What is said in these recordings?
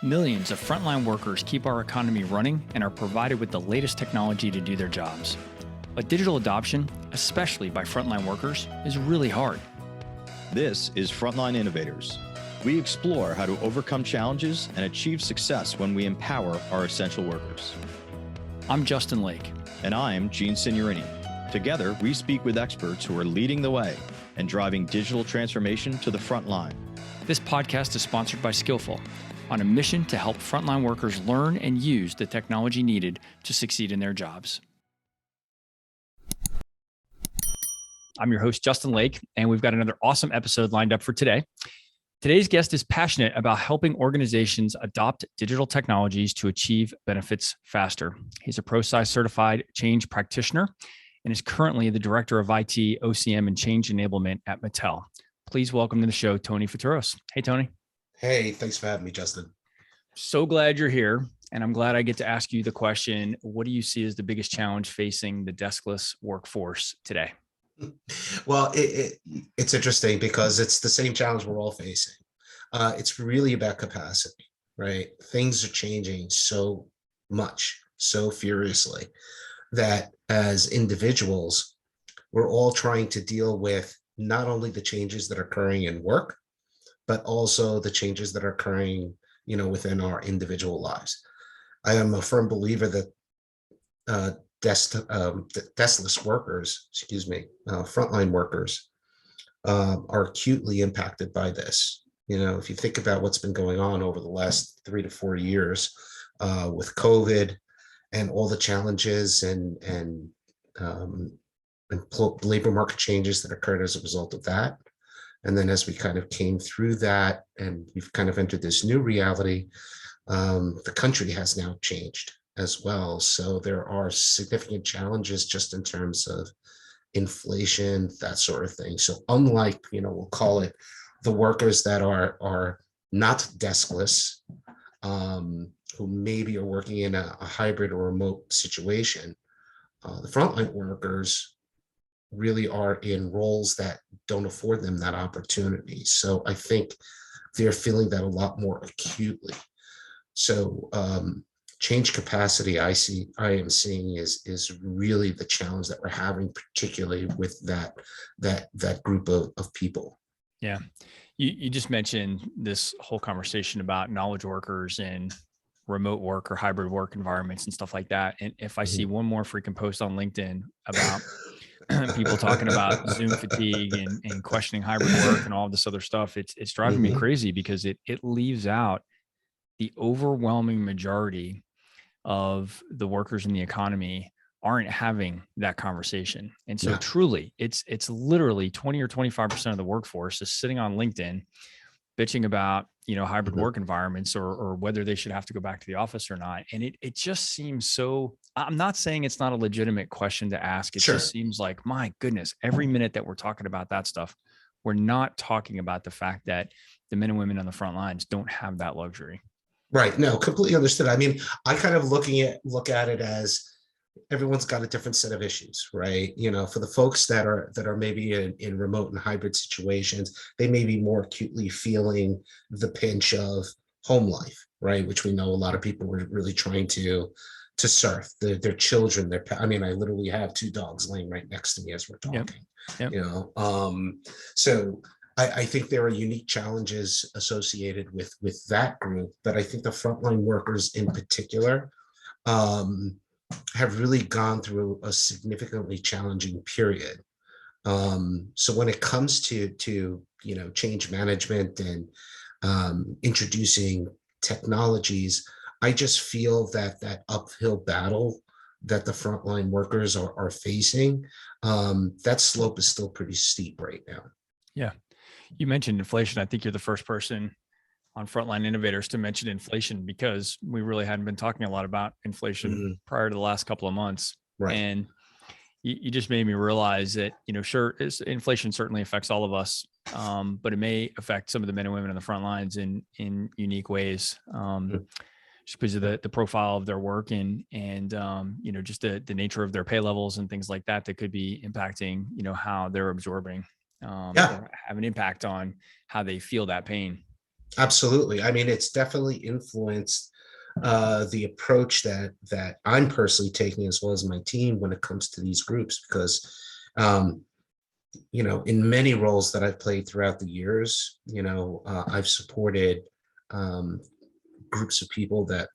Millions of frontline workers keep our economy running and are provided with the latest technology to do their jobs. But digital adoption, especially by frontline workers, is really hard. This is Frontline Innovators. We explore how to overcome challenges and achieve success when we empower our essential workers. I'm Justin Lake. And I'm Gene Signorini. Together, we speak with experts who are leading the way and driving digital transformation to the front line. This podcast is sponsored by Skillful, on a mission to help frontline workers learn and use the technology needed to succeed in their jobs. I'm your host, Justin Lake, and we've got another awesome episode lined up for today. Today's guest is passionate about helping organizations adopt digital technologies to achieve benefits faster. He's a ProSci certified change practitioner and is currently the director of IT, OCM and Change Enablement at Mattel. Please welcome to the show, Tony Fatouros. Hey, Tony. Hey, thanks for having me, Justin. So glad you're here. And I'm glad I get to ask you the question, what do you see as the biggest challenge facing the deskless workforce today? Well, it's interesting because it's the same challenge we're all facing. It's really about capacity, right? Things are changing so much, so furiously, that as individuals, we're all trying to deal with not only the changes that are occurring in work, but also the changes that are occurring, within our individual lives. I am a firm believer that deskless workers, frontline workers, are acutely impacted by this. If you think about what's been going on over the last 3 to 4 years with COVID and all the challenges and labor market changes that occurred as a result of that. And then as we kind of came through that and we've kind of entered this new reality, the country has now changed as well. So there are significant challenges just in terms of inflation, that sort of thing. So unlike, we'll call it the workers that are not deskless, who maybe are working in a hybrid or remote situation, the frontline workers really are in roles that don't afford them that opportunity. So I think they're feeling that a lot more acutely. So change capacity I am seeing is really the challenge that we're having, particularly with that group of people. Yeah. You just mentioned this whole conversation about knowledge workers and remote work or hybrid work environments and stuff like that. And if I see one more freaking post on LinkedIn about people talking about Zoom fatigue and questioning hybrid work and all this other stuff, it's driving me crazy because it leaves out the overwhelming majority of the workers in the economy aren't having that conversation. And so truly, it's literally 20 or 25% of the workforce is sitting on LinkedIn bitching about, hybrid work environments or whether they should have to go back to the office or not. And it just seems so, I'm not saying it's not a legitimate question to ask. It just seems like, my goodness, every minute that we're talking about that stuff, we're not talking about the fact that the men and women on the front lines don't have that luxury. Right. No, completely understood. I mean, I kind of look at it as everyone's got a different set of issues, right? For the folks that are maybe in remote and hybrid situations, they may be more acutely feeling the pinch of home life, right? Which we know a lot of people were really trying to surf their children. I literally have 2 dogs laying right next to me as we're talking. Yep. So I think there are unique challenges associated with that group, but I think the frontline workers in particular have really gone through a significantly challenging period. So when it comes to change management and introducing technologies, I just feel that uphill battle that the frontline workers are facing, that slope is still pretty steep right now. Yeah. You mentioned inflation. I think you're the first person on Frontline Innovators to mention inflation because we really hadn't been talking a lot about inflation prior to the last couple of months. Right. And you just made me realize that, sure, inflation certainly affects all of us, but it may affect some of the men and women on the front lines in unique ways, just because of the profile of their work and just the nature of their pay levels and things like that could be impacting, how they're absorbing, or have an impact on how they feel that pain. Absolutely. I mean, it's definitely influenced the approach that I'm personally taking, as well as my team, when it comes to these groups, because um, in many roles that I've played throughout the years, I've supported um, groups of people that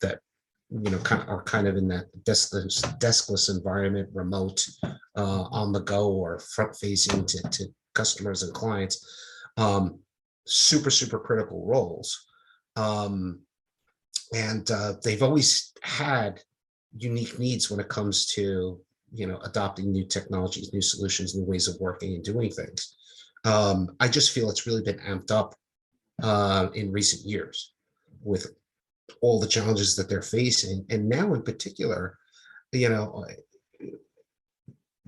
kind of in that deskless environment, remote, on the go, or front facing to customers and clients. Um, super, super critical roles. Um, and they've always had unique needs when it comes to adopting new technologies, new solutions, new ways of working and doing things. I just feel it's really been amped up in recent years with all the challenges that they're facing, and now in particular, you know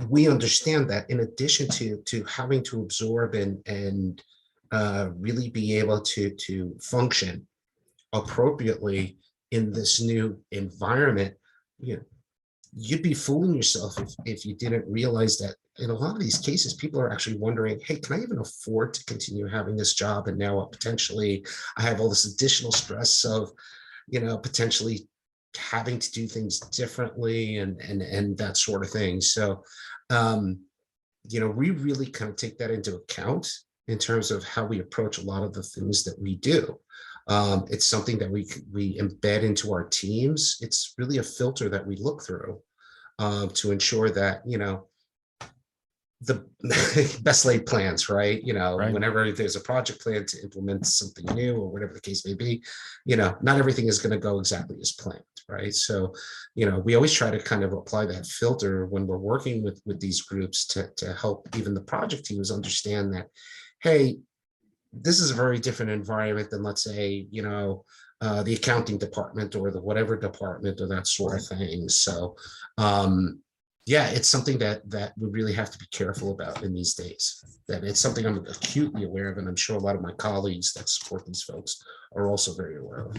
we understand that in addition to having to absorb and really be able to function appropriately in this new environment, you know, you'd be fooling yourself if you didn't realize that in a lot of these cases, people are actually wondering, hey, can I even afford to continue having this job? And now potentially I have all this additional stress of, potentially having to do things differently and that sort of thing. So, um, we really kind of take that into account in terms of how we approach a lot of the things that we do. It's something that we embed into our teams. It's really a filter that we look through to ensure that, the best laid plans, right? Right. Whenever there's a project plan to implement something new or whatever the case may be, not everything is going to go exactly as planned, right? So, we always try to kind of apply that filter when we're working with these groups to help even the project teams understand that, hey, this is a very different environment than, let's say, the accounting department or the whatever department or that sort of thing. So, yeah, it's something that we really have to be careful about in these days. That it's something I'm acutely aware of, and I'm sure a lot of my colleagues that support these folks are also very aware of.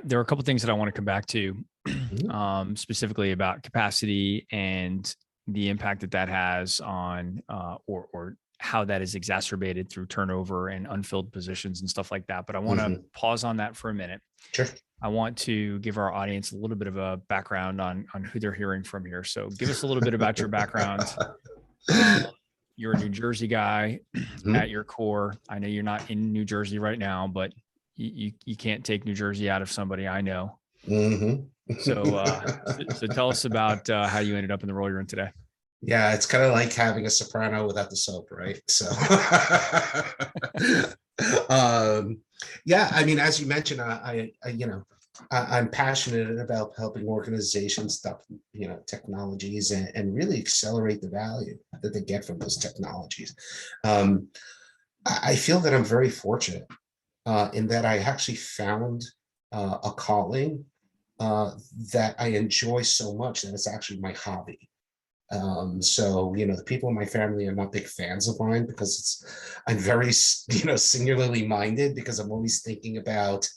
There are a couple of things that I want to come back to, Mhm. specifically about capacity and the impact that has on, or how that is exacerbated through turnover and unfilled positions and stuff like that. But I want to Mhm. pause on that for a minute. Sure. I want to give our audience a little bit of a background on who they're hearing from here. So give us a little bit about your background. Uh, you're a New Jersey guy at Mhm. your core. I know you're not in New Jersey right now, but you can't take New Jersey out of somebody, I know. Mhm. So tell us about how you ended up in the role you're in today. Yeah, it's kind of like having a soprano without the soap, right? So, um, yeah, I mean, as you mentioned, I'm passionate about helping organizations adopt, technologies and really accelerate the value that they get from those technologies. Um, I feel that I'm very fortunate in that I actually found a calling uh, that I enjoy so much that it's actually my hobby. So, the people in my family are not big fans of mine because I'm very, singularly minded, because I'm always thinking about,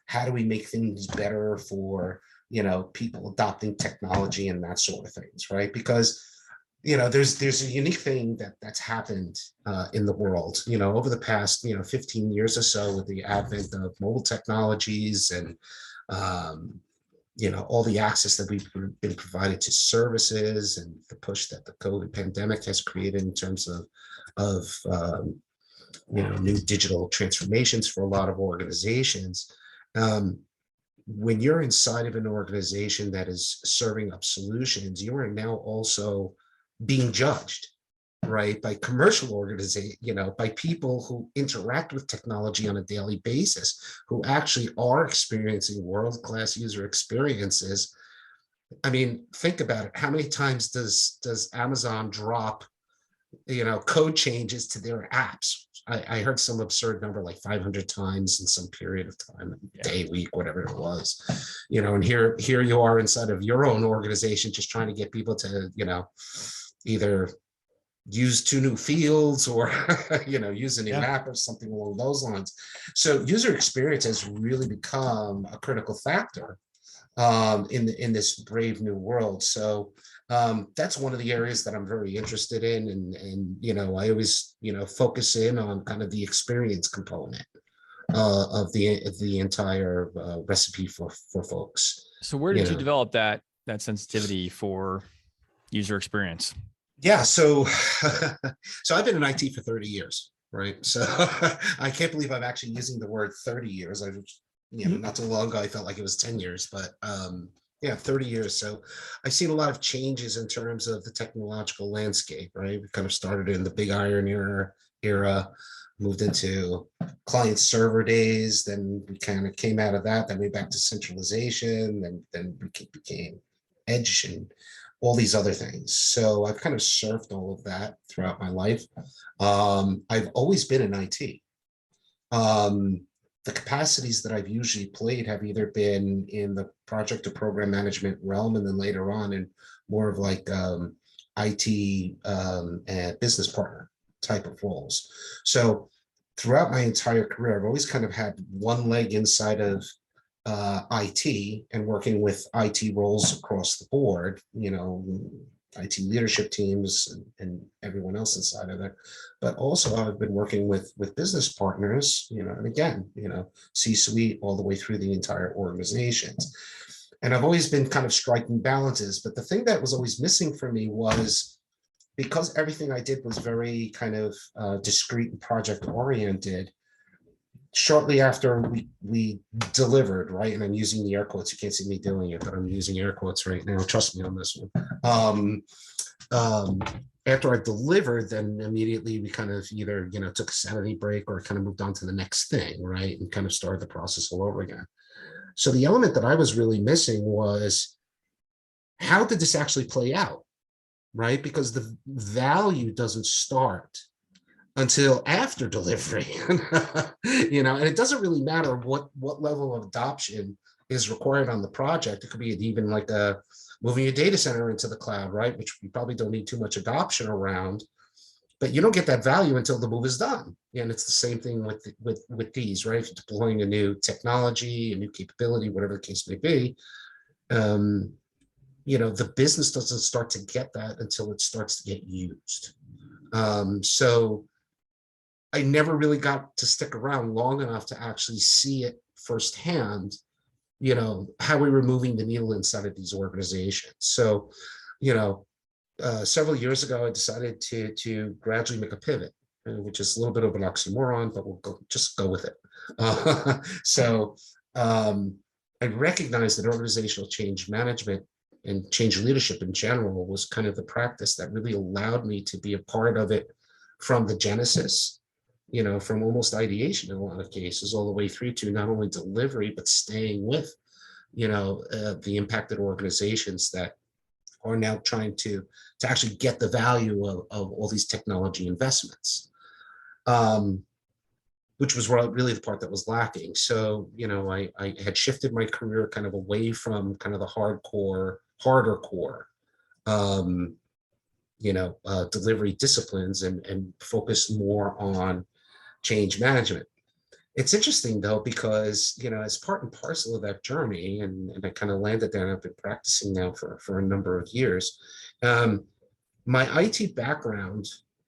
how do we make things better for, people adopting technology and that sort of things, right? Because, there's a unique thing that's happened in the world, over the past, 15 years or so, with the advent of mobile technologies and, um, all the access that we've been provided to services, and the push that the COVID pandemic has created in terms of new digital transformations for a lot of organizations. Um, when you're inside of an organization that is serving up solutions, you are now also being judged, right, by commercial organization, by people who interact with technology on a daily basis, who actually are experiencing world-class user experiences. I mean, think about it. How many times does Amazon drop, code changes to their apps? I heard some absurd number, like 500 times in some period of time, day, week, whatever it was. And here you are inside of your own organization, just trying to get people to, either use two new fields or use a new Yeah. app or something along those lines. So user experience has really become a critical factor in this brave new world. So that's one of the areas that I'm very interested in, and I always focus in on kind of the experience component of the entire recipe for folks. So where did you develop that sensitivity for user experience? Yeah, so so I've been in IT for 30 years, right? So I can't believe I'm actually using the word 30 years. I not too long ago I felt like it was 10 years, but yeah, 30 years. So I've seen a lot of changes in terms of the technological landscape, right? We kind of started in the big iron era, moved into client server days, then we kind of came out of that, then we back to centralization, then we became edge and all these other things. So I've kind of surfed all of that throughout my life. I've always been in IT. The capacities that I've usually played have either been in the project or program management realm, and then later on in more of like IT and business partner type of roles. So throughout my entire career, I've always kind of had one leg inside of IT and working with IT roles across the board, IT leadership teams and everyone else inside of it. But also I've been working with business partners, and again, C-suite all the way through the entire organizations. And I've always been kind of striking balances. But the thing that was always missing for me was, because everything I did was very kind of discrete and project oriented, shortly after we delivered, right? And I'm using the air quotes. You can't see me doing it, but I'm using air quotes right now. Trust me on this one. After I delivered, then immediately we kind of either, took a sanity break or kind of moved on to the next thing, right? And kind of started the process all over again. So the element that I was really missing was, how did this actually play out, right? Because the value doesn't start until after delivery, and it doesn't really matter what level of adoption is required on the project. It could be even like moving your data center into the cloud, right? Which we probably don't need too much adoption around, but you don't get that value until the move is done. And it's the same thing with these, right? If you're deploying a new technology, a new capability, whatever the case may be, the business doesn't start to get that until it starts to get used. So I never really got to stick around long enough to actually see it firsthand, how we were moving the needle inside of these organizations. So, several years ago, I decided to gradually make a pivot, which is a little bit of an oxymoron, but we'll just go with it. So I recognized that organizational change management and change leadership in general was kind of the practice that really allowed me to be a part of it from the genesis, from almost ideation in a lot of cases, all the way through to not only delivery, but staying with, the impacted organizations that are now trying to actually get the value of all these technology investments, which was really the part that was lacking. So, I had shifted my career kind of away from kind of the harder core, delivery disciplines and focus more on change management. It's interesting though, because, as part and parcel of that journey, and I kind of landed there, and I've been practicing now for a number of years. My IT background,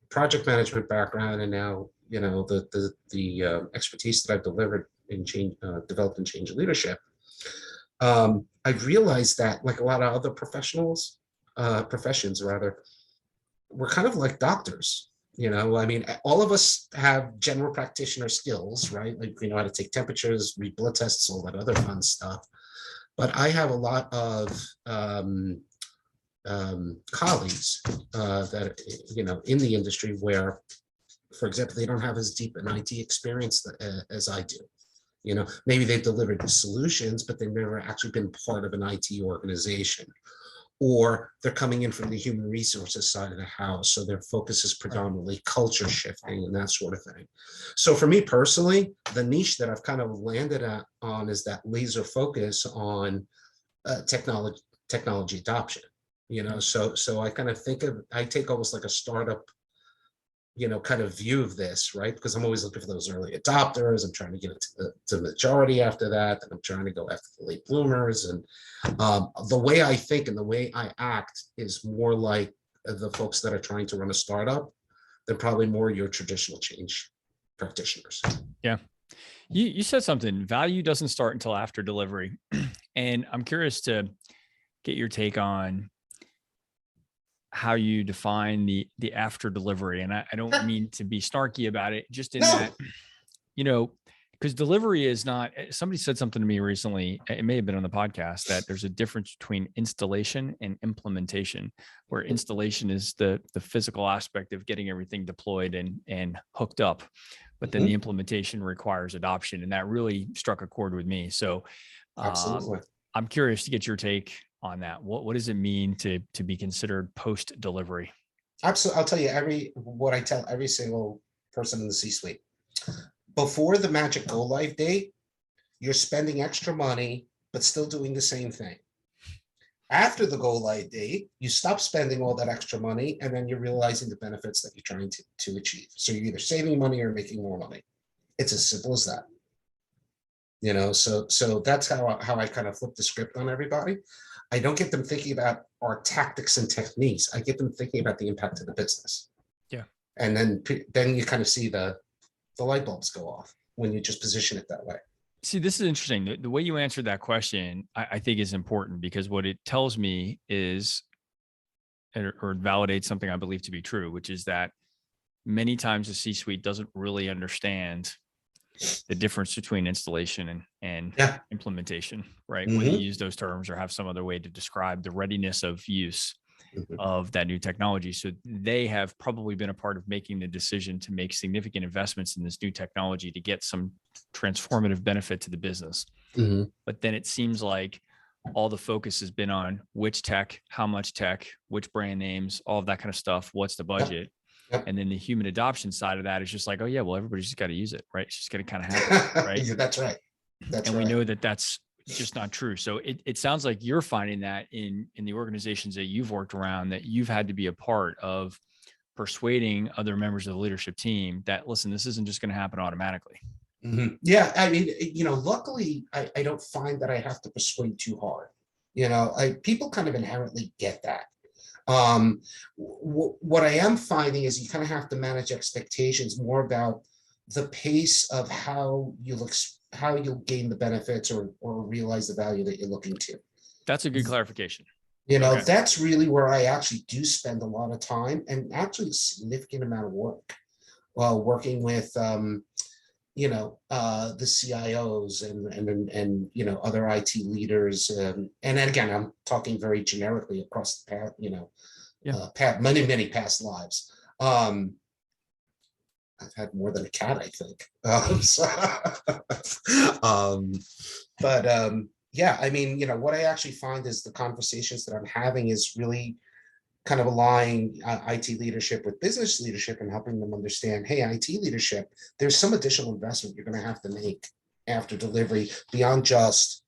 project management background, and now, the expertise that I've developed in change leadership, I've realized that, like a lot of other professions rather, we're kind of like doctors. All of us have general practitioner skills, right? Like we know how to take temperatures, read blood tests, all that other fun stuff. But I have a lot of colleagues that, in the industry where, for example, they don't have as deep an IT experience as I do. Maybe they've delivered the solutions, but they've never actually been part of an IT organization. Or they're coming in from the human resources side of the house, so their focus is predominantly culture shifting and that sort of thing. So for me personally, the niche that I've kind of landed on is that laser focus on technology adoption. So I kind of I take almost like a startup kind of view of this, right? Because I'm always looking for those early adopters. I'm trying to get it to the majority after that. And I'm trying to go after the late bloomers. And the way I think and the way I act is more like the folks that are trying to run a startup than probably more your traditional change practitioners. Yeah. You said something, value doesn't start until after delivery. And I'm curious to get your take on how you define the after delivery. And I don't mean to be snarky about it, just in that, because delivery is not, somebody said something to me recently, it may have been on the podcast, that there's a difference between installation and implementation, where installation is the physical aspect of getting everything deployed and hooked up. But then the implementation requires adoption. And that really struck a chord with me. So Absolutely. I'm curious to get your take on that. What does it mean to be considered post delivery? Absolutely. I'll tell you what I tell every single person in the C-suite. Before the magic go live date, you're spending extra money, but still doing the same thing. After the go live date, you stop spending all that extra money, and then you're realizing the benefits that you're trying to achieve. So you're either saving money or making more money. It's as simple as that. So that's how I kind of flip the script on everybody. I don't get them thinking about our tactics and techniques. I get them thinking about the impact of the business. Yeah. And then you kind of see the light bulbs go off when you just position it that way. See, this is interesting. The way you answered that question, I think is important, because what it tells me is, or validates something I believe to be true, which is that many times the C-suite doesn't really understand the difference between installation and implementation, right? Whether you use those terms or have some other way to describe the readiness of use of that new technology. So they have probably been a part of making the decision to make significant investments in this new technology to get some transformative benefit to the business. But then it seems like all the focus has been on which tech, how much tech, which brand names, all of that kind of stuff. What's the budget? And then the human adoption side of that is just like, oh yeah, well, everybody's just got to use it, right? It's just going to kind of happen, right? Yeah, that's right. We know that that's just not true. So it sounds like you're finding that in the organizations that you've worked around, that you've had to be a part of persuading other members of the leadership team that, listen, this isn't just going to happen automatically. Yeah, I mean, luckily, I don't find that I have to persuade too hard. People kind of inherently get that. What I am finding is you kind of have to manage expectations more about the pace of how you'll gain the benefits or realize the value that you're looking to. That's a good clarification. Okay. That's really where I actually do spend a lot of time, and actually a significant amount of work while working with the CIOs and other IT leaders, and again, I'm talking very generically across the path, many past lives. I've had more than a cat, I think. Yeah, I mean, what I actually find is the conversations that I'm having is really kind of aligning IT leadership with business leadership and helping them understand, hey, IT leadership, there's some additional investment you're going to have to make after delivery beyond just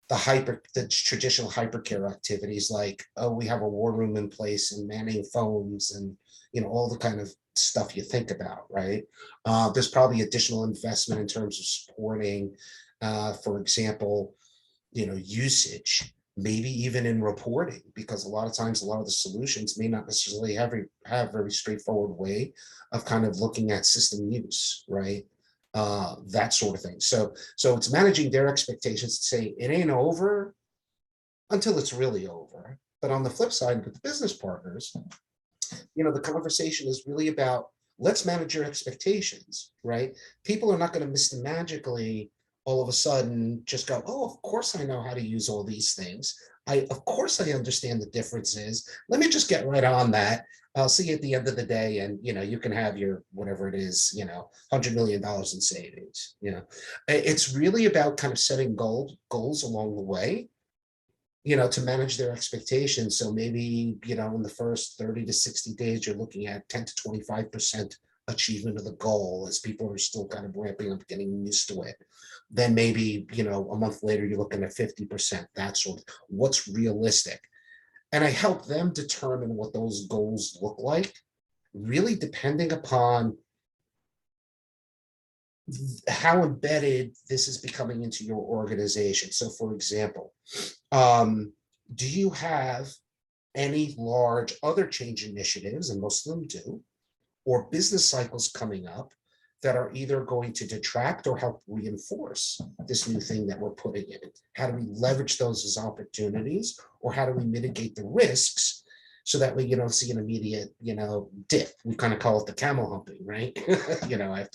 the traditional hypercare activities, like, oh, we have a war room in place and manning phones and all the kind of stuff you think about, right? There's probably additional investment in terms of supporting, for example, usage, maybe even in reporting, because a lot of times a lot of the solutions may not necessarily have a very straightforward way of kind of looking at system use, right? That sort of thing. So it's managing their expectations to say it ain't over until it's really over. But on the flip side, with the business partners, the conversation is really about, let's manage your expectations, right? People are not going to magically all of a sudden just go, oh, of course I know how to use all these things. Of course I understand the differences. Let me just get right on that. I'll see you at the end of the day, and you can have your whatever it is, $100 million in savings. It's really about kind of setting goals along the way, to manage their expectations. So maybe, in the first 30 to 60 days, you're looking at 10 to 25% achievement of the goal as people are still kind of ramping up, getting used to it. Then maybe, a month later, you're looking at 50%, that sort of what's realistic. And I help them determine what those goals look like, really depending upon how embedded this is becoming into your organization. So for example, do you have any large other change initiatives, and most of them do, or business cycles coming up that are either going to detract or help reinforce this new thing that we're putting in? How do we leverage those as opportunities, or how do we mitigate the risks so that way you don't see an immediate, dip? We kind of call it the camel humping, right?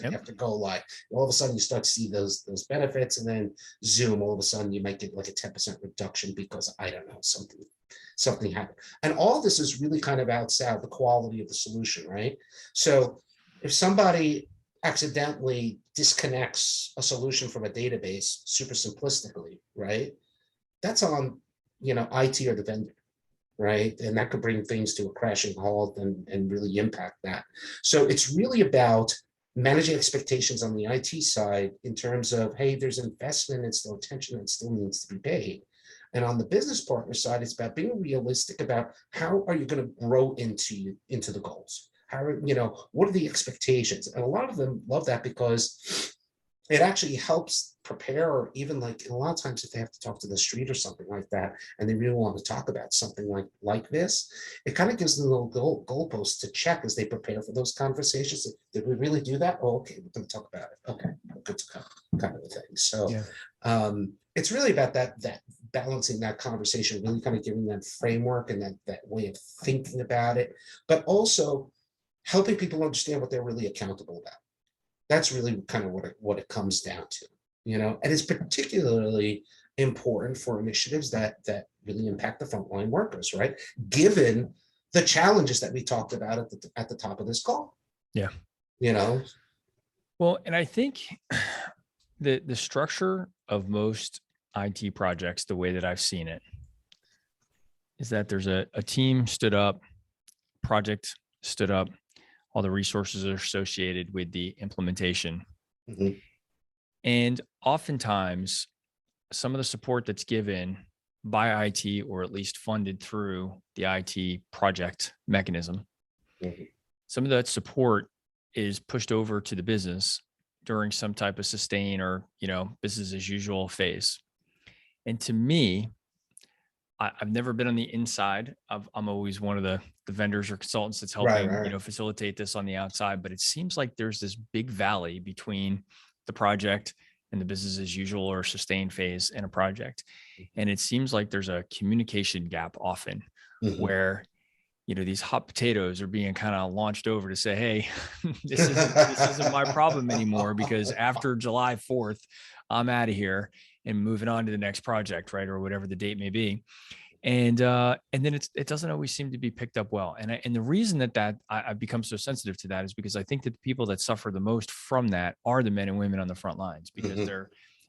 After go live, all of a sudden you start to see those benefits, and then Zoom, all of a sudden you might get like a 10% reduction because I don't know, something happened. And all this is really kind of outside the quality of the solution, right? So if somebody accidentally disconnects a solution from a database super simplistically, right, that's on IT or the vendor, right? And that could bring things to a crashing halt and really impact that. So it's really about managing expectations on the IT side in terms of, hey, there's investment and still attention that still needs to be paid. And on the business partner side, it's about being realistic about how are you going to grow into the goals? How what are the expectations? And a lot of them love that because it actually helps prepare, even like a lot of times if they have to talk to the street or something like that, and they really want to talk about something like this, it kind of gives them a little goalposts to check as they prepare for those conversations. Did we really do that? Oh, okay, we're going to talk about it. Okay, good to go, kind of a thing. So it's really about that balancing that conversation, really kind of giving that framework and that way of thinking about it, but also helping people understand what they're really accountable about. That's really kind of what it comes down to, and it's particularly important for initiatives that really impact the frontline workers, right? Given the challenges that we talked about at the top of this call. Yeah. Well, and I think the structure of most IT projects, the way that I've seen it, is that there's a team stood up, project stood up, all the resources are associated with the implementation. Mm-hmm. And oftentimes, some of the support that's given by IT, or at least funded through the IT project mechanism, Mm-hmm. some of that support is pushed over to the business during some type of sustain or, business as usual phase. And to me, I've never been on the inside. I'm always one of the vendors or consultants that's helping, Right. Facilitate this on the outside. But it seems like there's this big valley between the project and the business as usual or sustain phase in a project. And it seems like there's a communication gap often, Mm-hmm. where, these hot potatoes are being kind of launched over to say, hey, this isn't my problem anymore, because after July 4th, I'm out of here and moving on to the next project, right? Or whatever the date may be. And then it doesn't always seem to be picked up well. And the reason that I've become so sensitive to that is because I think that the people that suffer the most from that are the men and women on the front lines, because Mm-hmm.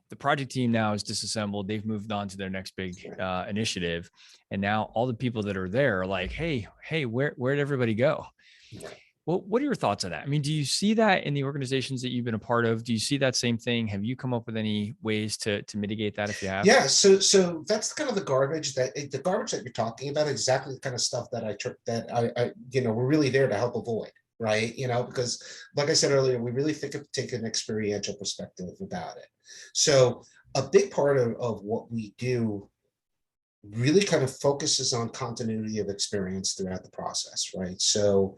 the project team now is disassembled. They've moved on to their next big initiative. And now all the people that are there are like, hey, where'd everybody go? Right. Well, what are your thoughts on that? I mean, do you see that in the organizations that you've been a part of? Do you see that same thing? Have you come up with any ways to mitigate that, if you have? Yeah, so that's kind of the garbage that you're talking about, exactly the kind of stuff that I we're really there to help avoid, right? Because like I said earlier, we really take an experiential perspective about it. So a big part of what we do really kind of focuses on continuity of experience throughout the process, right? So,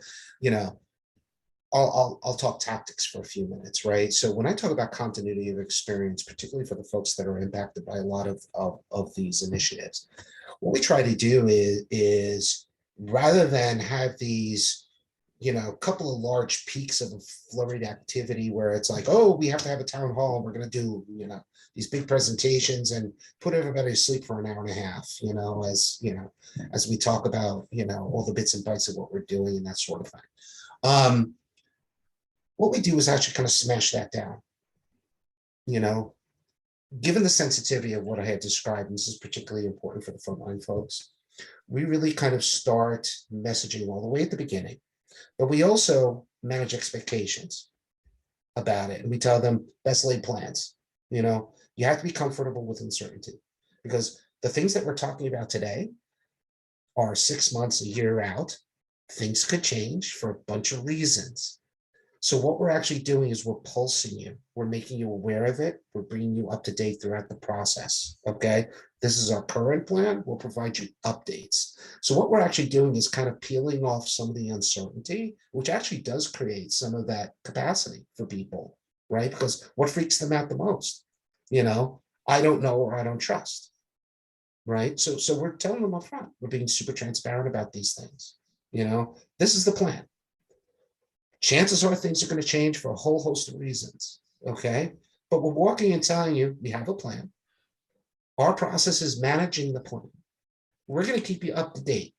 I'll talk tactics for a few minutes, right? So when I talk about continuity of experience, particularly for the folks that are impacted by a lot of these initiatives, what we try to do is rather than have these, couple of large peaks of a flurried activity where it's like, oh, we have to have a town hall and we're going to do, these big presentations and put everybody to sleep for an hour and a half, as we talk about, all the bits and bytes of what we're doing and that sort of thing. What we do is actually kind of smash that down. Given the sensitivity of what I had described, and this is particularly important for the frontline folks, we really kind of start messaging all the way at the beginning, but we also manage expectations about it. And we tell them best laid plans. You have to be comfortable with uncertainty, because the things that we're talking about today are 6 months, a year out, Things could change for a bunch of reasons. So what we're actually doing is we're pulsing you. We're making you aware of it. We're bringing you up to date throughout the process. Okay. This is our current plan. We'll provide you updates. So what we're actually doing is kind of peeling off some of the uncertainty, which actually does create some of that capacity for people, right? Because what freaks them out the most? I don't know or I don't trust, right? So we're telling them up front. We're being super transparent about these things. This is the plan. Chances are things are going to change for a whole host of reasons, okay? But we're walking and telling you we have a plan. Our process is managing the plan. We're going to keep you up to date,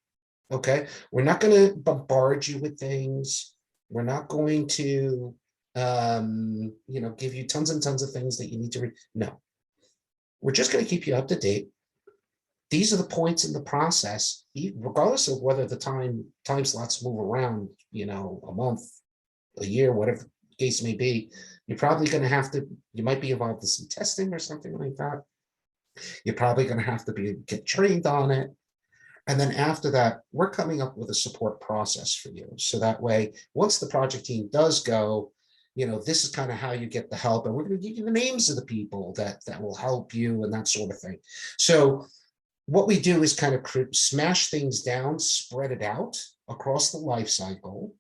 okay? We're not going to bombard you with things. We're not going to, give you tons and tons of things that you need to read. No, we're just going to keep you up to date. These are the points in the process, regardless of whether the time slots move around, a month, a year, whatever the case may be. You're probably going to have to, you might be involved in some testing or something like that. You're probably going to have to get trained on it. And then after that, we're coming up with a support process for you. So that way, once the project team does go, this is kind of how you get the help. And we're going to give you the names of the people that will help you and that sort of thing. So what we do is kind of smash things down, spread it out across the life cycle.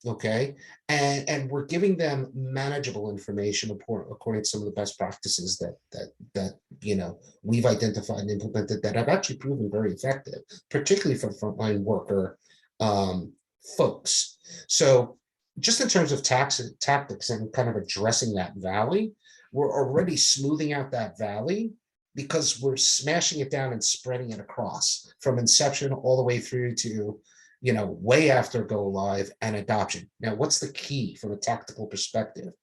Okay. And we're giving them manageable information according to some of the best practices that we've identified and implemented that have actually proven very effective, particularly for frontline worker folks. So just in terms of tactics and kind of addressing that valley, we're already smoothing out that valley because we're smashing it down and spreading it across from inception all the way through to way after go live and adoption. Now, what's the key from a tactical perspective?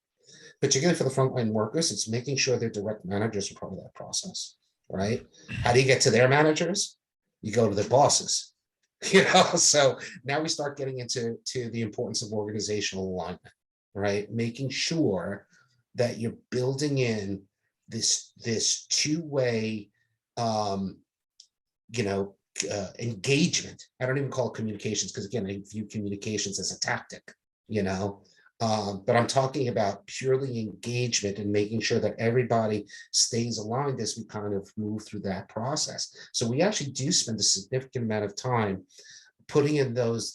Particularly for the frontline workers, it's making sure their direct managers are part of that process, right? How do you get to their managers? You go to their bosses, So now we start getting into the importance of organizational alignment, right? Making sure that you're building in this two-way, engagement. I don't even call it communications because again, I view communications as a tactic, but I'm talking about purely engagement and making sure that everybody stays aligned as we kind of move through that process. So we actually do spend a significant amount of time putting in those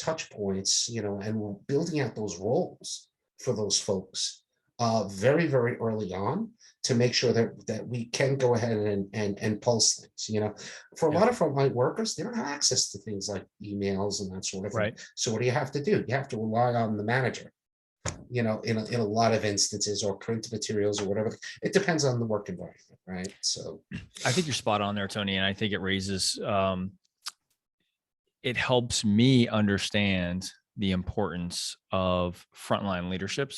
touch points, and building out those roles for those folks very, very early on, to make sure that we can go ahead and pulse things. For a lot of frontline workers, they don't have access to things like emails and that sort of thing. Right. So what do? You have to rely on the manager, in a lot of instances, or print materials or whatever. It depends on the work environment, right? So I think you're spot on there, Tony. And I think it raises, it helps me understand the importance of frontline leadership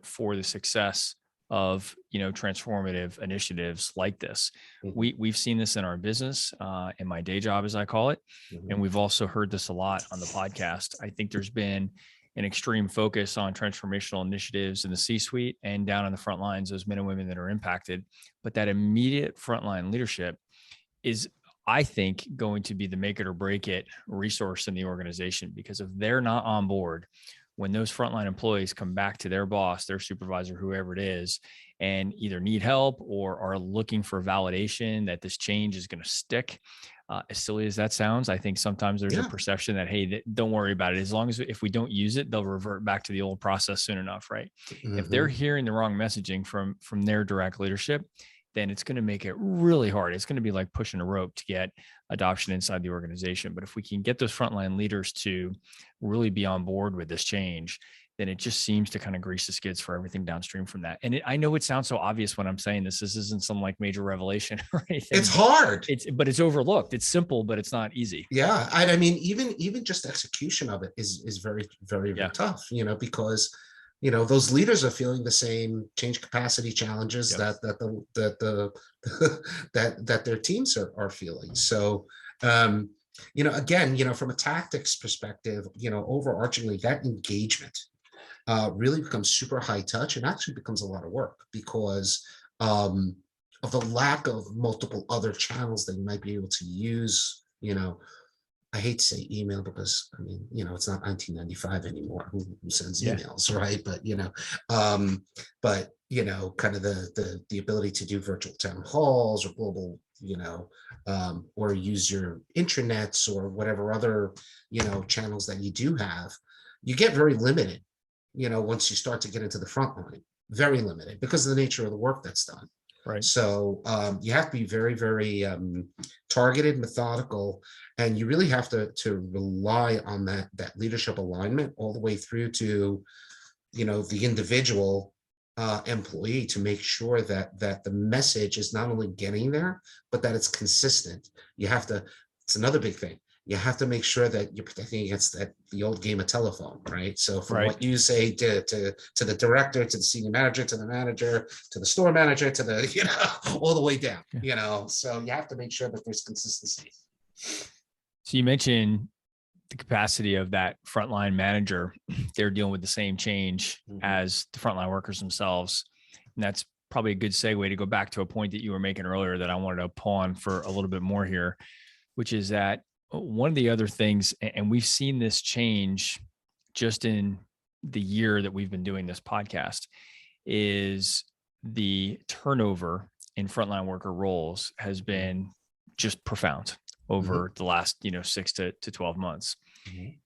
for the success of transformative initiatives like this. We've seen this in our business, in my day job, as I call it, and we've also heard this a lot on the podcast. I think there's been an extreme focus on transformational initiatives in the C-suite and down on the front lines, those men and women that are impacted. But that immediate frontline leadership is, I think, going to be the make it or break it resource in the organization, because if they're not on board, when those frontline employees come back to their boss, their supervisor, whoever it is, and either need help or are looking for validation that this change is going to stick, as silly as that sounds, I think sometimes there's a perception that, hey, don't worry about it. As long as if we don't use it, they'll revert back to the old process soon enough, right? If they're hearing the wrong messaging from their direct leadership, then it's going to make it really hard. It's going to be like pushing a rope to get adoption inside the organization. But if we can get those frontline leaders to really be on board with this change, then it just seems to kind of grease the skids for everything downstream from that. And I know it sounds so obvious when I'm saying this. This isn't some like major revelation or anything. It's hard. But it's overlooked. It's simple, but it's not easy. Yeah. I mean, even just execution of it is very, very, very tough, because those leaders are feeling the same change capacity challenges that their teams are feeling. So, again, from a tactics perspective, overarchingly, that engagement really becomes super high touch and actually becomes a lot of work because of the lack of multiple other channels that you might be able to use, I hate to say email because I mean, it's not 1995 anymore. Who sends Yeah. emails, right? But kind of the ability to do virtual town halls or global, or use your intranets or whatever other, channels that you do have, you get very limited, once you start to get into the front line, very limited because of the nature of the work that's done. Right. So you have to be very, very targeted, methodical, and you really have to rely on that leadership alignment all the way through to, the individual employee to make sure that the message is not only getting there, but that it's consistent. You have to. It's another big thing. You have to make sure that you're protecting against the old game of telephone, right? So from Right. what you say to the director, to the senior manager, to the manager, to the store manager, to the, all the way down, so you have to make sure that there's consistency. So you mentioned the capacity of that frontline manager. They're dealing with the same change as the frontline workers themselves. And that's probably a good segue to go back to a point that you were making earlier that I wanted to pawn for a little bit more here, which is that one of the other things, and we've seen this change just in the year that we've been doing this podcast, is the turnover in frontline worker roles has been just profound over the last 6 to 12 months.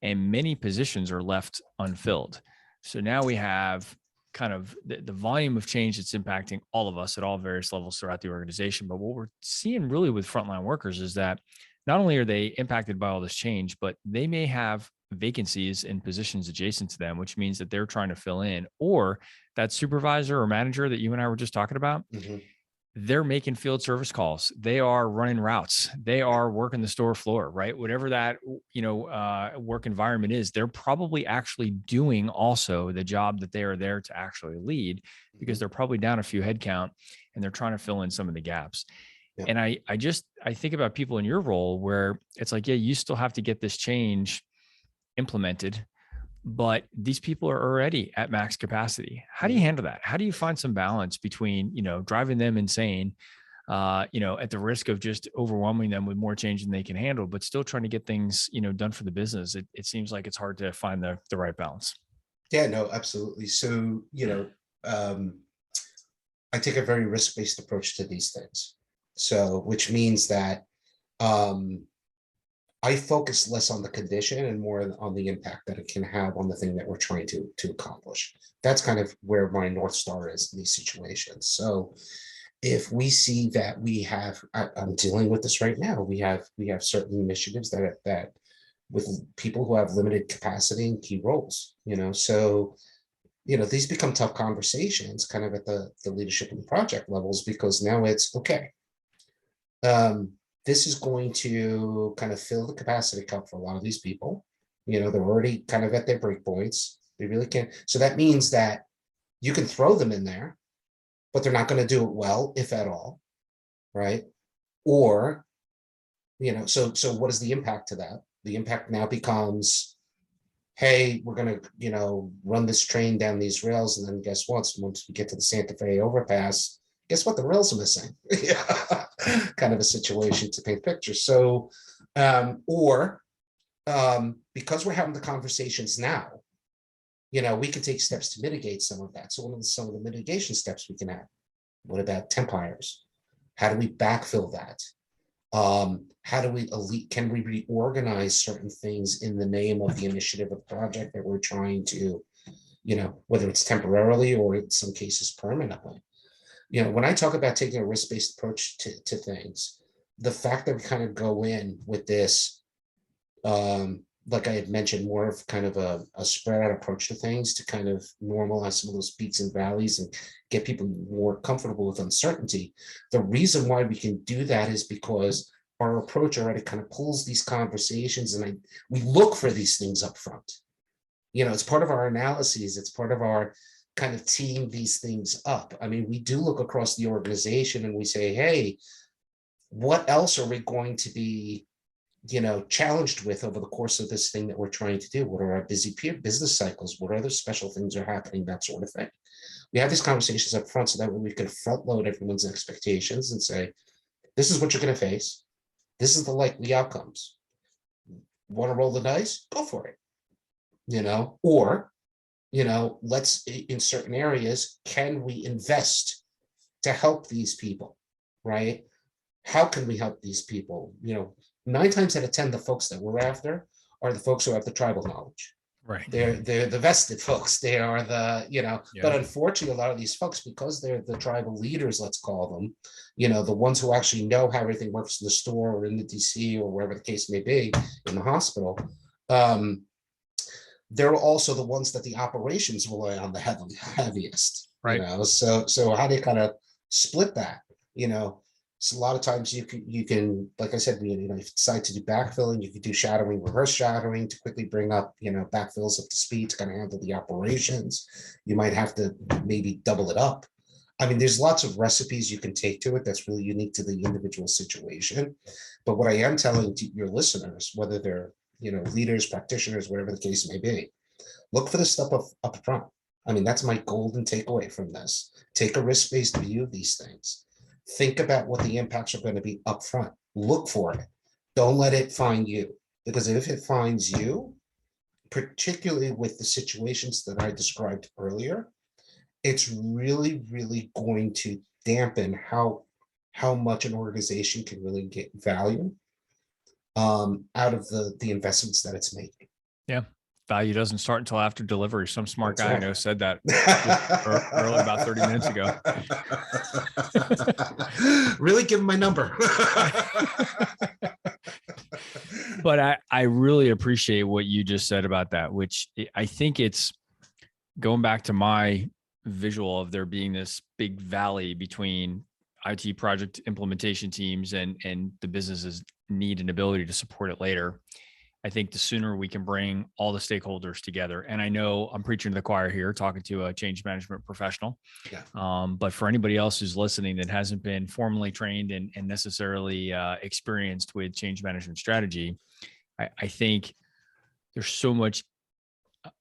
And many positions are left unfilled. So now we have kind of the volume of change that's impacting all of us at all various levels throughout the organization. But what we're seeing really with frontline workers is that not only are they impacted by all this change, but they may have vacancies in positions adjacent to them, which means that they're trying to fill in, or that supervisor or manager that you and I were just talking about, they're making field service calls. They are running routes. They are working the store floor, right? Whatever that, work environment is, they're probably actually doing also the job that they are there to actually lead, because they're probably down a few headcount and they're trying to fill in some of the gaps. And I think about people in your role where it's like, yeah, you still have to get this change implemented, but these people are already at max capacity. How do you handle that? How do you find some balance between, driving them insane, at the risk of just overwhelming them with more change than they can handle, but still trying to get things, done for the business? It seems like it's hard to find the right balance. Yeah, no, absolutely. So, I take a very risk-based approach to these things. So, which means that I focus less on the condition and more on the impact that it can have on the thing that we're trying to accomplish. That's kind of where my North Star is in these situations. So if we see that we have, I'm dealing with this right now, we have certain initiatives that with people who have limited capacity and key roles, so these become tough conversations kind of at the leadership and project levels, because now it's okay. This is going to kind of fill the capacity cup for a lot of these people. They're already kind of at their break points. They really can't. So that means that you can throw them in there, but they're not going to do it well, if at all. Right. Or, so what is the impact to that? The impact now becomes, hey, we're going to, run this train down these rails. And then guess what? Once we get to the Santa Fe overpass, guess what? The rails are missing. Kind of a situation to paint pictures. So, because we're having the conversations now, we can take steps to mitigate some of that. So some of the mitigation steps we can have. What about temp hires? How do we backfill that? How do we can we reorganize certain things in the name of the initiative of the project that we're trying to, whether it's temporarily or in some cases permanently? When I talk about taking a risk-based approach to things, the fact that we kind of go in with this, like I had mentioned, more of kind of a spread out approach to things to kind of normalize some of those peaks and valleys and get people more comfortable with uncertainty. The reason why we can do that is because our approach already kind of pulls these conversations, and we look for these things up front. It's part of our analyses. It's part of our kind of teeing these things up. I mean, we do look across the organization and we say, hey, what else are we going to be, challenged with over the course of this thing that we're trying to do? What are our busy business cycles? What other special things are happening? That sort of thing. We have these conversations up front so that we can front load everyone's expectations and say, this is what you're going to face. This is the likely outcomes. Want to roll the dice? Go for it. Or, let's, in certain areas, can we invest to help these people, right? How can we help these people? 9 times out of 10, the folks that we're after are the folks who have the tribal knowledge. Right. They're the vested folks. They are the, Yeah. but unfortunately, a lot of these folks, because they're the tribal leaders, let's call them, the ones who actually know how everything works in the store or in the DC or wherever the case may be in the hospital, they're also the ones that the operations rely on the heaviest, Right. So how do you kind of split that, So a lot of times you can, like I said, if you decide to do backfilling, you could do shadowing, reverse shadowing to quickly bring up, backfills up to speed to kind of handle the operations. You might have to maybe double it up. I mean, there's lots of recipes you can take to it that's really unique to the individual situation. But what I am telling to your listeners, whether they're, leaders, practitioners, whatever the case may be, look for the stuff up front. I mean, that's my golden takeaway from this. Take a risk-based view of these things. Think about what the impacts are going to be up front. Look for it. Don't let it find you. Because if it finds you, particularly with the situations that I described earlier, it's really, really going to dampen how much an organization can really get value out of the investments that it's making. Yeah. Value doesn't start until after delivery. Some smart That's guy right. I know said that early, about 30 minutes ago. Really give him my number. But I really appreciate what you just said about that, which I think it's going back to my visual of there being this big valley between IT project implementation teams and the business's need and ability to support it later. I think the sooner we can bring all the stakeholders together, and I know I'm preaching to the choir here, talking to a change management professional. Yeah. But for anybody else who's listening that hasn't been formally trained and necessarily experienced with change management strategy, I think there's so much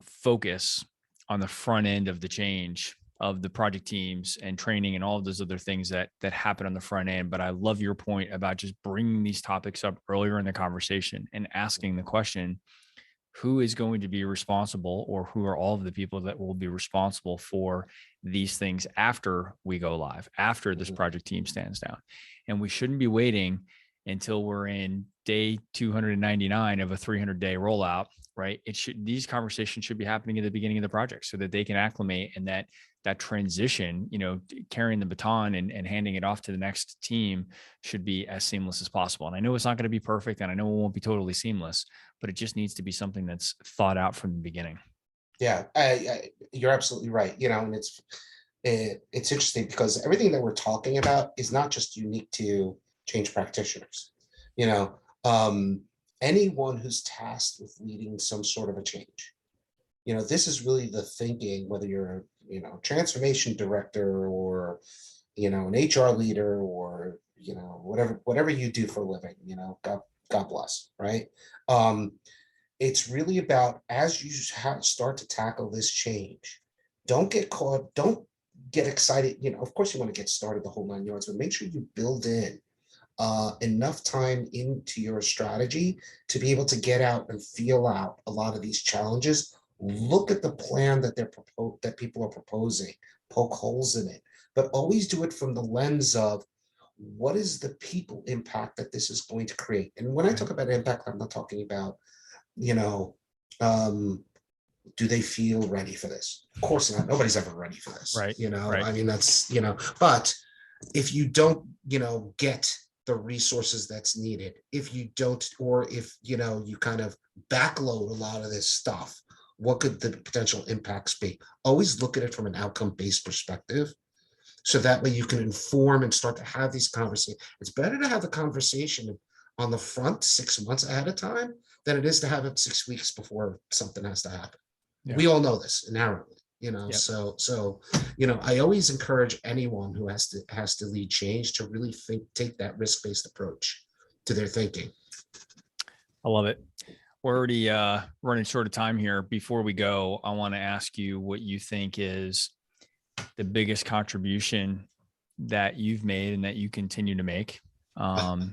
focus on the front end of the change of the project teams and training and all of those other things that happen on the front end. But I love your point about just bringing these topics up earlier in the conversation and asking the question, who is going to be responsible, or who are all of the people that will be responsible for these things after we go live, after this project team stands down? And we shouldn't be waiting until we're in day 299 of a 300-day rollout, right? These conversations should be happening at the beginning of the project so that they can acclimate, and that transition, carrying the baton and handing it off to the next team should be as seamless as possible. And I know it's not going to be perfect, and I know it won't be totally seamless, but it just needs to be something that's thought out from the beginning. Yeah, you're absolutely right. And it's interesting because everything that we're talking about is not just unique to change practitioners. Anyone who's tasked with leading some sort of a change. This is really the thinking, whether you're transformation director or an HR leader or whatever you do for a living. God bless, right? It's really about, as you start to tackle this change, don't get caught, don't get excited. Of course you want to get started the whole 9 yards, but make sure you build in enough time into your strategy to be able to get out and feel out a lot of these challenges. Look at the plan that people are proposing, poke holes in it, but always do it from the lens of what is the people impact that this is going to create. And when I talk about impact, I'm not talking about, do they feel ready for this? Of course not. Nobody's ever ready for this. Right. I mean, that's, but if you don't, get the resources that's needed, if you don't, or if, you kind of backload a lot of this stuff, what could the potential impacts be? Always look at it from an outcome-based perspective. So that way you can inform and start to have these conversations. It's better to have the conversation on the front 6 months ahead of time than it is to have it 6 weeks before something has to happen. Yeah. We all know this inherently, yep. So I always encourage anyone who has to lead change to really take that risk-based approach to their thinking. I love it. We're already running short of time here. Before we go, I want to ask you what you think is the biggest contribution that you've made and that you continue to make to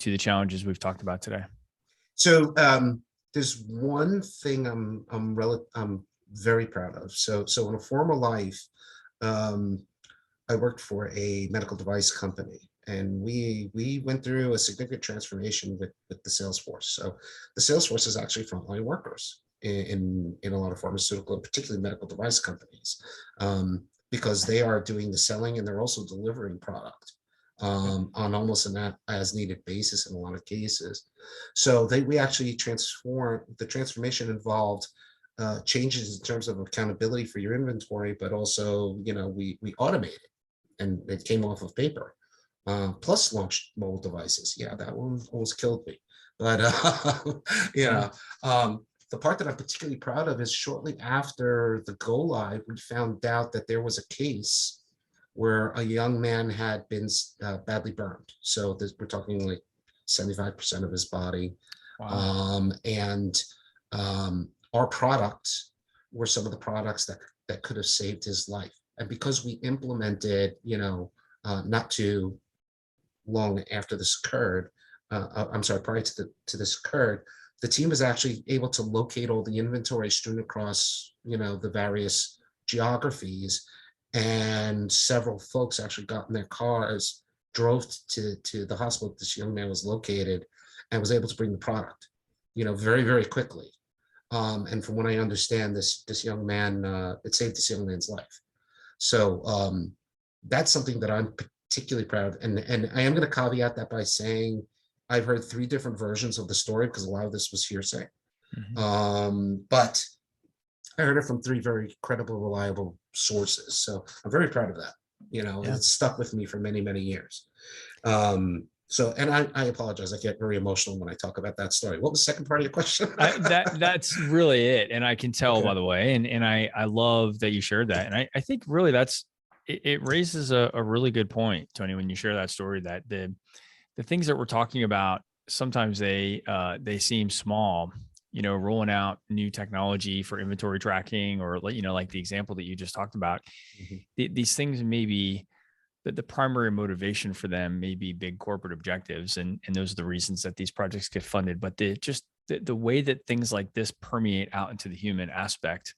the challenges we've talked about today. So there's one thing I'm very proud of. So in a former life, I worked for a medical device company, and we went through a significant transformation with the sales force. So the sales force is actually frontline workers in a lot of pharmaceutical and particularly medical device companies, because they are doing the selling and they're also delivering product on almost an as needed basis in a lot of cases. So we actually the transformation involved changes in terms of accountability for your inventory, but also, we automated, and it came off of paper. Plus launched mobile devices. Yeah, that one almost killed me. But the part that I'm particularly proud of is shortly after the go live, we found out that there was a case where a young man had been badly burned. So we're talking like 75% of his body. Wow. And our products were some of the products that could have saved his life. And because we implemented, not too long after this occurred, I'm sorry, prior to this occurred, the team was actually able to locate all the inventory strewn across, the various geographies, and several folks actually got in their cars, drove to the hospital this young man was located, and was able to bring the product, very, very quickly. And from what I understand, this young man, it saved this young man's life. So that's something that I'm particularly proud of. And I am going to caveat that by saying I've heard 3 different versions of the story, because a lot of this was hearsay. But I heard it from 3 very credible, reliable sources. So I'm very proud of that. It's stuck with me for many, many years. And I apologize. I get very emotional when I talk about that story. What was the second part of your question? That's really it. And I can tell, by the way, and I love that you shared that. And I think really it raises a really good point, Tony, when you share that story, that the things that we're talking about, sometimes they seem small, rolling out new technology for inventory tracking, or like the example that you just talked about. These things may be the primary motivation for them, may be big corporate objectives, and those are the reasons that these projects get funded. But the way that things like this permeate out into the human aspect,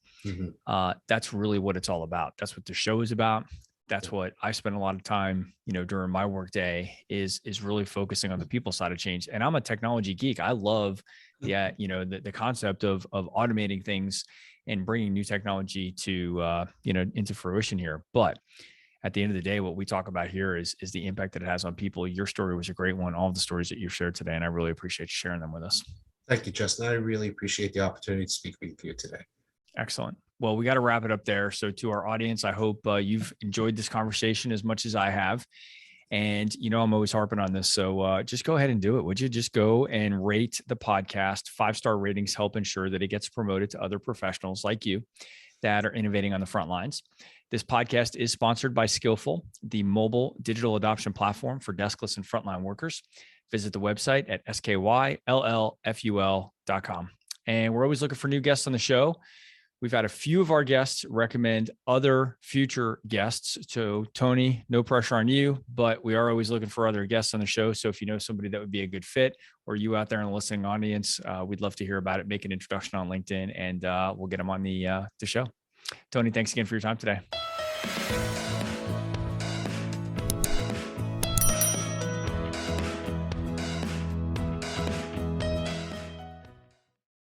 that's really what it's all about. That's what the show is about. That's what I spend a lot of time, during my work day, is really focusing on the people side of change. And I'm a technology geek. I love the concept of automating things and bringing new technology to into fruition here. But at the end of the day, what we talk about here is the impact that it has on people. Your story was a great one. All of the stories that you've shared today, and I really appreciate you sharing them with us. Thank you, Justin. I really appreciate the opportunity to speak with you today. Excellent. Well, we got to wrap it up there. So to our audience, I hope you've enjoyed this conversation as much as I have. And, I'm always harping on this. So just go ahead and do it. Would you just go and rate the podcast? 5-star ratings help ensure that it gets promoted to other professionals like you that are innovating on the front lines. This podcast is sponsored by Skillful, the mobile digital adoption platform for deskless and frontline workers. Visit the website at skyllful.com. And we're always looking for new guests on the show. We've had a few of our guests recommend other future guests. So Tony, no pressure on you, but we are always looking for other guests on the show. So if you know somebody that would be a good fit, or you out there in the listening audience, we'd love to hear about it. Make an introduction on LinkedIn, and we'll get them on the show. Tony, thanks again for your time today.